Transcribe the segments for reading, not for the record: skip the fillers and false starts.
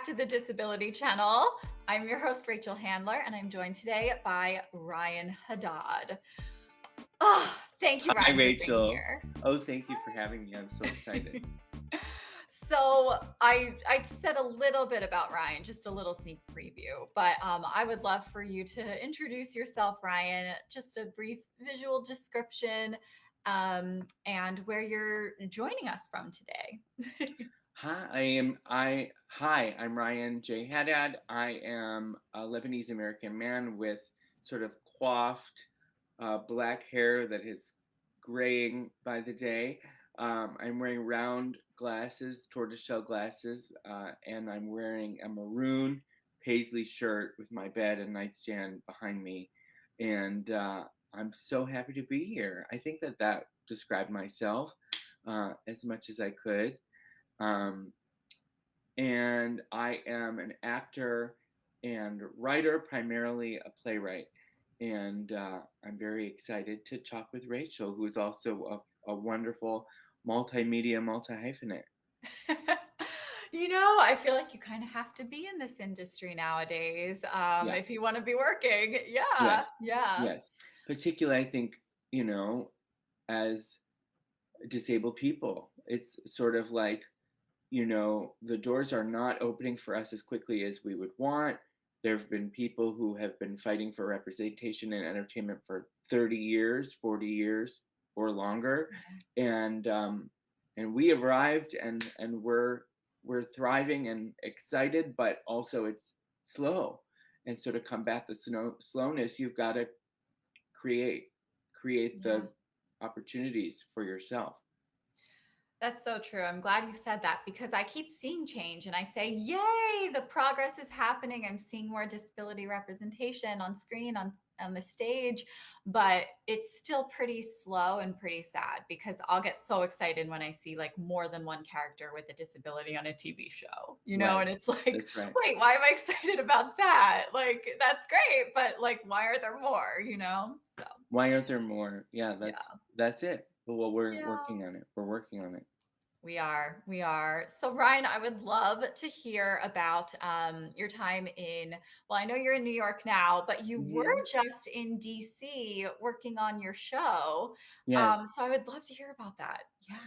to the Disability Channel. I'm your host, Rachel Handler, and I'm joined today by Ryan Haddad. Oh, thank you, Hi, Ryan, for being Rachel. here. Oh, thank you for having me. I'm so excited. So I said a little bit about Ryan, just a little sneak preview, but I would love for you to introduce yourself, Ryan, just a brief visual description, and where you're joining us from today. Hi, I'm Ryan J. Haddad. I am a Lebanese American man with sort of coiffed black hair that is graying by the day. I'm wearing round glasses, tortoiseshell glasses, and I'm wearing a maroon paisley shirt with my bed and nightstand behind me. And I'm so happy to be here. I think that described myself as much as I could. Um, and I am an actor and writer, primarily a playwright. And I'm very excited to talk with Rachel, who is also a wonderful multimedia multi-hyphenate. I feel like you kind of have to be in this industry nowadays, Yeah. if you want to be working. Yeah, Yes. yeah. Yes. Particularly, I think, as disabled people, it's sort of like, the doors are not opening for us as quickly as we would want. There have been people who have been fighting for representation in entertainment for 30 years, 40 years, or longer, and we arrived, and we're thriving and excited, but also it's slow, and so to combat the slowness, you've got to create the opportunities for yourself. That's so true. I'm glad you said that because I keep seeing change and I say, yay, the progress is happening. I'm seeing more disability representation on screen, on the stage, but it's still pretty slow and pretty sad because I'll get so excited when I see like more than one character with a disability on a TV show, Right. and it's like, That's right. wait, why am I excited about that? Like, that's great, but like, why are there more, So Why aren't there more? Yeah, yeah. that's it. Well, we're Yeah. working on it. We're working on it. We are. We are. So, Ryan, I would love to hear about your time well, I know you're in New York now, but you were just in DC working on your show. Yes. So I would love to hear about that. Yeah.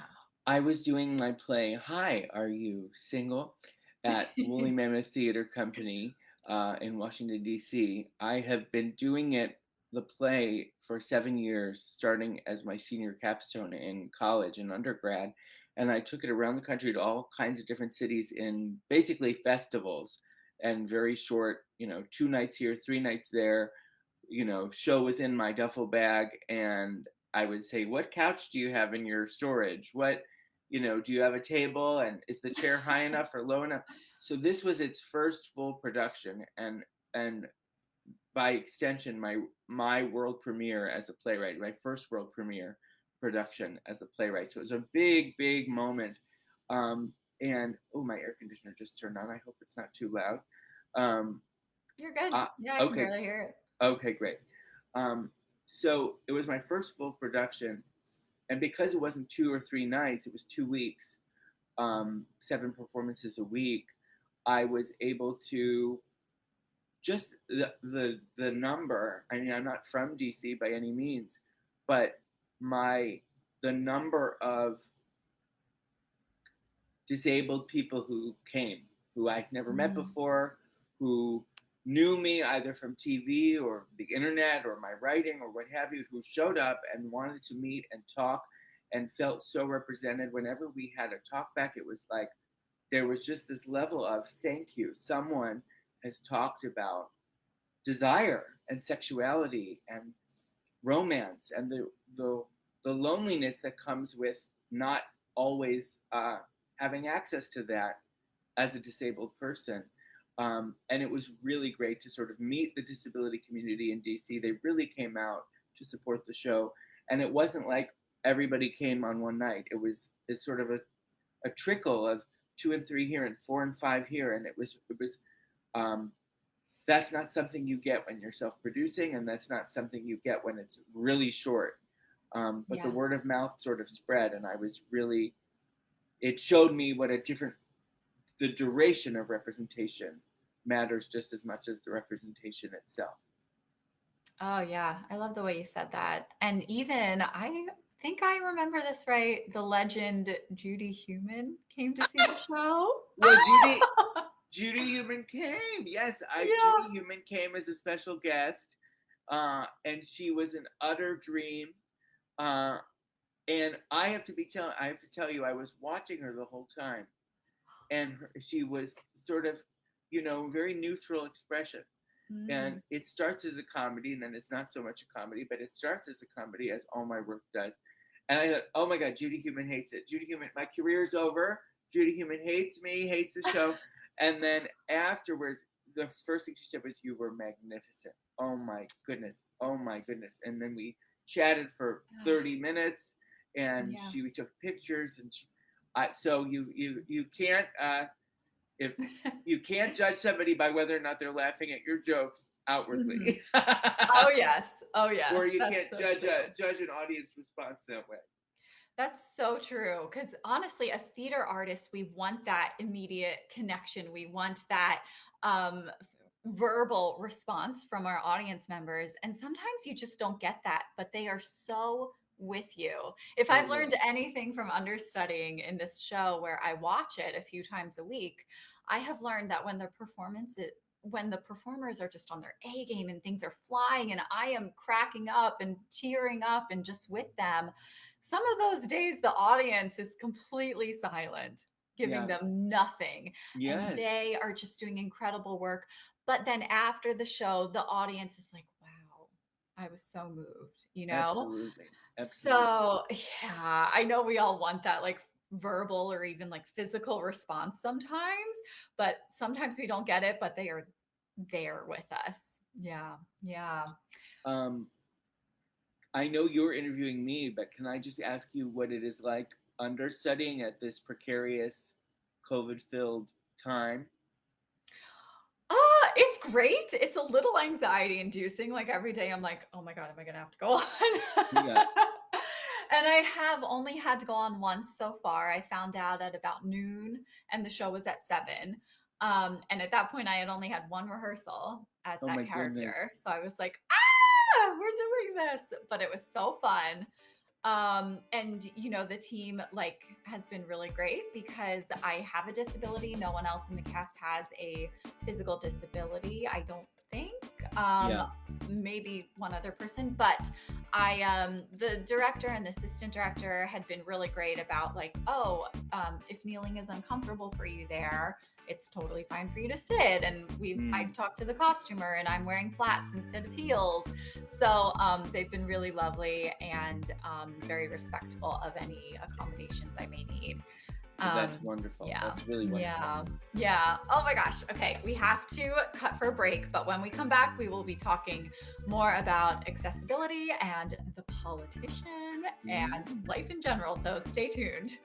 I was doing my play, Hi, Are You Single? At Woolly Mammoth Theater Company in Washington, D.C. I have been doing the play, for 7 years, starting as my senior capstone in college and undergrad. And I took it around the country to all kinds of different cities in basically festivals and very short, 2 nights here, 3 nights there. Show was in my duffel bag, and I would say, what couch do you have in your storage? Do you have a table, and is the chair high enough or low enough? So this was its first full production, and by extension, my world premiere as a playwright, my first world premiere production as a playwright. So it was a big, big moment. And my air conditioner just turned on. I hope it's not too loud. You're good. Yeah, I can Okay. barely hear it. Okay, great. So it was my first full production, and because it wasn't 2 or 3 nights, it was 2 weeks, 7 performances a week. I was able to just the number. I mean, I'm not from DC by any means, but the number of disabled people who came, who I'd never met before, who knew me either from TV or the internet or my writing or what have you, who showed up and wanted to meet and talk and felt so represented. Whenever we had a talk back, it was like there was just this level of thank you. Someone has talked about desire and sexuality and romance and the loneliness that comes with not always having access to that as a disabled person. And it was really great to sort of meet the disability community in DC. They really came out to support the show. And it wasn't like everybody came on one night. It's sort of a trickle of 2 and 3 here and 4 and 5 here. And it was that's not something you get when you're self-producing, and that's not something you get when it's really short. But the word of mouth sort of spread, and it showed me what a different the duration of representation matters just as much as the representation itself. Oh yeah, I love the way you said that. And even I think I remember this right. The legend Judy Human came to see the show. Well, Judy Human came. Yes, Yeah. Judy Human came as a special guest, and she was an utter dream. And I have to tell you, I was watching her the whole time, and she was sort of, very neutral expression. And Mm. it starts as a comedy, and then it's not so much a comedy, but it starts as a comedy, as all my work does. And I thought, oh my God, Judy Human hates it. Judy Human, my career's over. Judy Human hates me, hates the show. And then afterward, the first thing she said was, "You were magnificent. Oh my goodness. Oh my goodness." And then we chatted for 30 minutes, and Yeah. we took pictures, and so you can't if you can't judge somebody by whether or not they're laughing at your jokes outwardly. Oh yes. Oh yes. Or you That's can't so judge true. an audience response that way. That's so true. Because honestly, as theater artists, we want that immediate connection. We want that verbal response from our audience members. And sometimes you just don't get that, but they are so with you. If I've learned Totally. anything from understudying in this show where I watch it a few times a week, I have learned that when the performers are just on their A game and things are flying and I am cracking up and tearing up and just with them, some of those days the audience is completely silent, giving Yeah. them nothing, and Yes. they are just doing incredible work. But then after the show, the audience is like, wow, I was so moved, you know? Absolutely. Absolutely. So, yeah, I know we all want that like verbal or even like physical response sometimes, but sometimes we don't get it, but they are there with us. Yeah. Yeah. Um, I know you're interviewing me, but can I just ask you what it is like understudying at this precarious, COVID-filled time? It's great. It's a little anxiety inducing. Like every day I'm like, "Oh my God, am I gonna have to go on?" Yeah. And I have only had to go on once so far. I found out at about noon and the show was at 7. And at that point I had only had one rehearsal as Oh my that goodness. character. So I was like, we're doing this. But it was so fun. And the team like has been really great because I have a disability. No one else in the cast has a physical disability, I don't think. Yeah. Maybe one other person, but the director and the assistant director had been really great about like, if kneeling is uncomfortable for you there, it's totally fine for you to sit. And I talked to the costumer and I'm wearing flats instead of heels. So they've been really lovely and very respectful of any accommodations I may need. Well, that's wonderful. Yeah. That's really wonderful. Yeah. Oh my gosh. Okay. We have to cut for a break, but when we come back, we will be talking more about accessibility and the politician and life in general. So stay tuned.